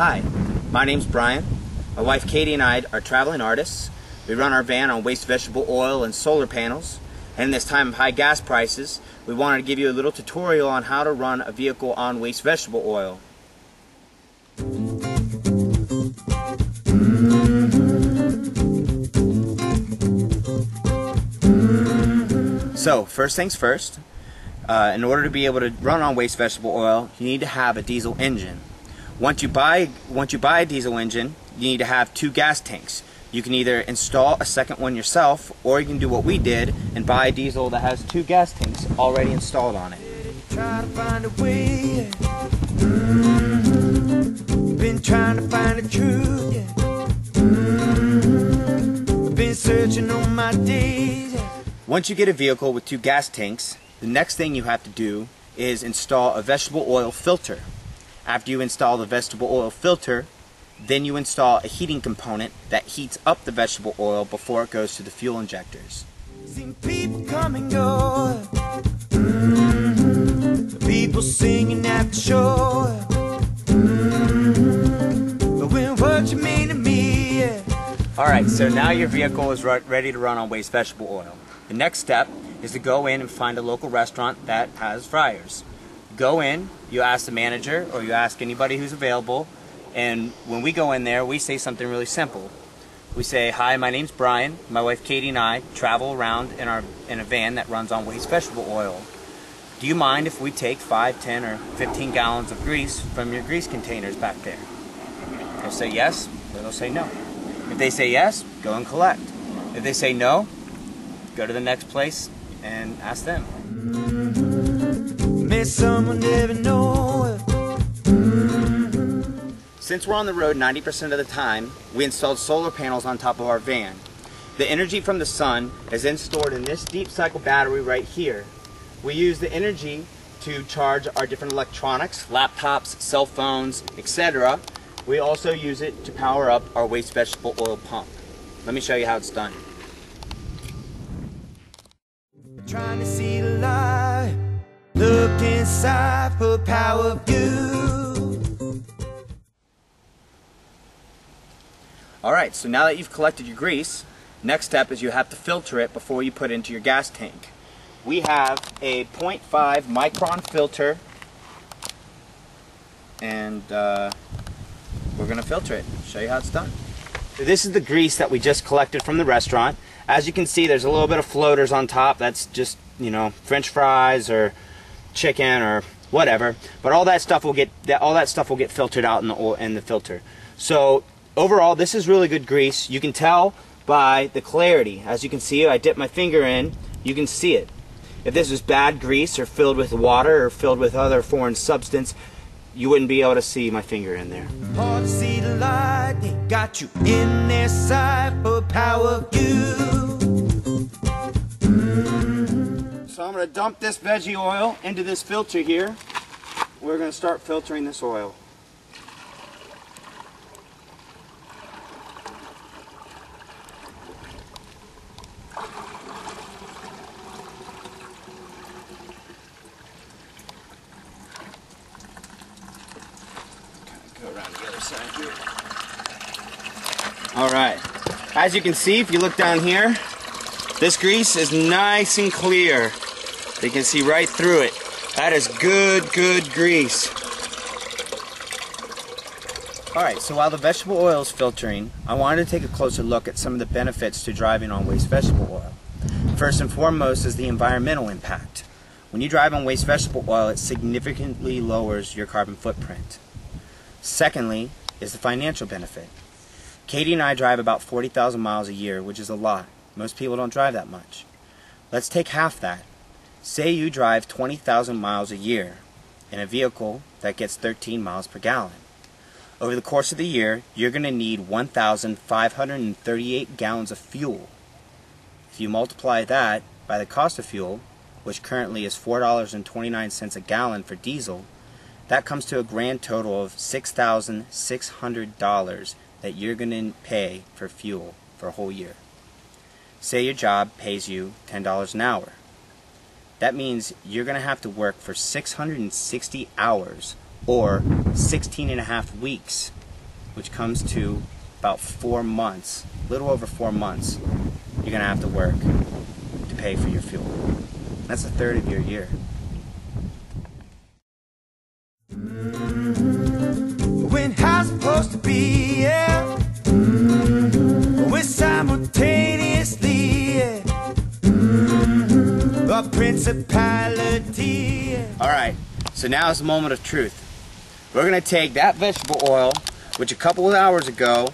Hi, my name's Brian. My wife Katie and I are traveling artists. We run our van on waste vegetable oil and solar panels. And in this time of high gas prices, we wanted to give you a little tutorial on how to run a vehicle on waste vegetable oil. So, first things first, in order to be able to run on waste vegetable oil, you need to have a diesel engine. Once you buy a diesel engine, you need to have 2 gas tanks. You can either install a second one yourself, or you can do what we did and buy a diesel that has 2 gas tanks already installed on it. Try to find a way. Been trying to find the truth. Been searching on my days. Once you get a vehicle with 2 gas tanks, the next thing you have to do is install a vegetable oil filter. After you install the vegetable oil filter, then you install a heating component that heats up the vegetable oil before it goes to the fuel injectors. Seen people come and go. People singing at the shore. But when what you mean to me. Alright, so now your vehicle is ready to run on waste vegetable oil. The next step is to go in and find a local restaurant that has fryers. Go in, you ask the manager or you ask anybody who's available, and when we go in there, we say something really simple. We say, "Hi, my name's Brian. My wife Katie and I travel around in a van that runs on waste vegetable oil. Do you mind if we take 5, 10, or 15 gallons of grease from your grease containers back there?" They'll say yes, or they'll say no. If they say yes, go and collect. If they say no, go to the next place and ask them. May someone never know. Since we're on the road 90% of the time, we installed solar panels on top of our van. The energy from the sun is then stored in this deep cycle battery right here. We use the energy to charge our different electronics, laptops, cell phones, etc. We also use it to power up our waste vegetable oil pump. Let me show you how it's done. Trying to see the light. Look inside for power of you. Alright, so now that you've collected your grease, next step is you have to filter it before you put it into your gas tank. We have a 0.5 micron filter, and we're going to filter it. Show you how it's done. So this is the grease that we just collected from the restaurant. As you can see, there's a little bit of floaters on top. That's just, you know, French fries or chicken or whatever. But all that stuff will get filtered out in the filter. So overall, this is really good grease. You can tell by the clarity. As you can see, I dip my finger in, you can see it. If this was bad grease or filled with water or filled with other foreign substance, you wouldn't be able to see my finger in there. Hard to see the light, they got you in their sight for power of you. So I'm going to dump this veggie oil into this filter here. We're going to start filtering this oil. Go around the other side here. Alright, as you can see, if you look down here, this grease is nice and clear. You can see right through it. That is good grease. Alright, so while the vegetable oil is filtering, I wanted to take a closer look at some of the benefits to driving on waste vegetable oil. First and foremost is the environmental impact. When you drive on waste vegetable oil, it significantly lowers your carbon footprint. Secondly is the financial benefit. Katie and I drive about 40,000 miles a year, which is a lot. Most people don't drive that much. Let's take half that. Say you drive 20,000 miles a year in a vehicle that gets 13 miles per gallon. Over the course of the year, you're going to need 1,538 gallons of fuel. If you multiply that by the cost of fuel, which currently is $4.29 a gallon for diesel, that comes to a grand total of $6,600 that you're going to pay for fuel for a whole year. Say your job pays you $10 an hour. That means you're going to have to work for 660 hours or 16 and a half weeks which comes to about 4 months, a little over 4 months, you're going to have to work to pay for your fuel. That's a third of your year. When how's supposed to be, yeah. We're simultaneously, yeah. A principality, yeah. Alright, so now is the moment of truth. We're going to take that vegetable oil, which a couple of hours ago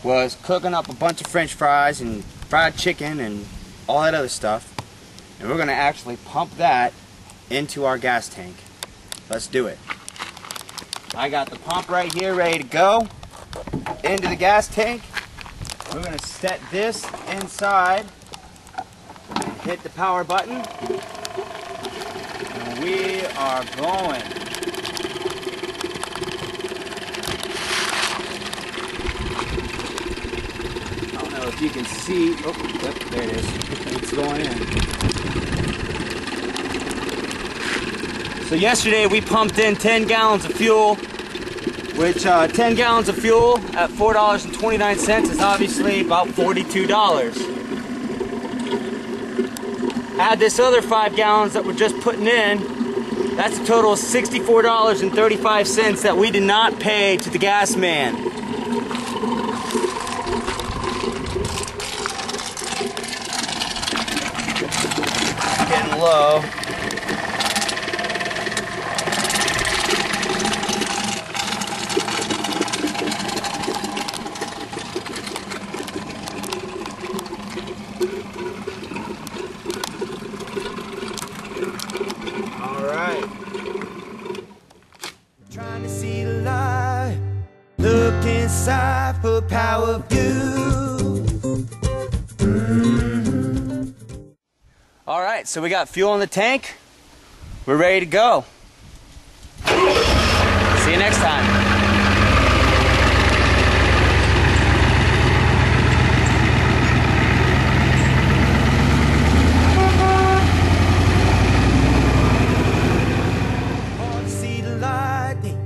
was cooking up a bunch of french fries and fried chicken and all that other stuff, and we're going to actually pump that into our gas tank. Let's do it. I got the pump right here ready to go into the gas tank. We're going to set this inside, hit the power button, and we are going. I don't know if you can see. Oh, yep, there it is. It's going in. So yesterday we pumped in 10 gallons of fuel, which 10 gallons of fuel at $4.29 is obviously about $42. Add this other 5 gallons that we're just putting in, that's a total of $64.35 that we did not pay to the gas man. Getting low. Trying to see the light, look inside for power view. Alright, so we got fuel in the tank. We're ready to go. See you next time.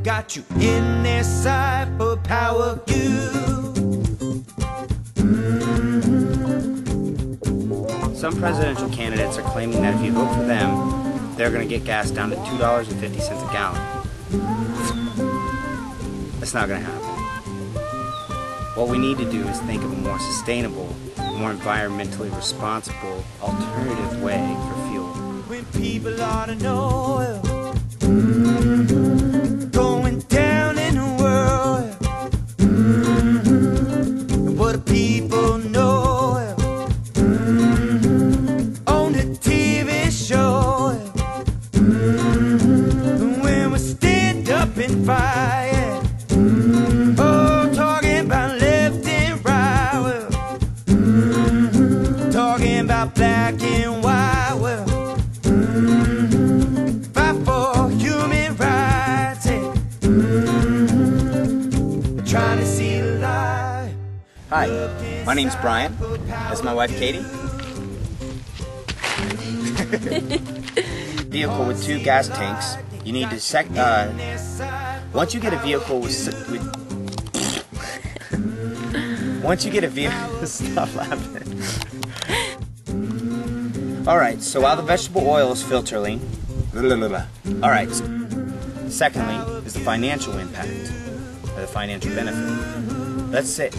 Got you in their sight for power view. Some presidential candidates are claiming that if you vote for them, they're going to get gas down to $2.50 a gallon. That's not going to happen. What we need to do is think of a more sustainable, more environmentally responsible, alternative way for fuel. When people ought to know going down in the world, what do people know on the TV show, when we stand up and fight, oh, talking about left and right, talking about black and white, well, fight for human rights, trying to see the light. Hi, my name's Brian. That's my wife Katie. Vehicle with 2 gas tanks. You need to once you get a vehicle once you get a vehicle, stop laughing. Alright, so while the vegetable oil is filtering, alright, secondly is the financial impact, or the financial benefit. Let's say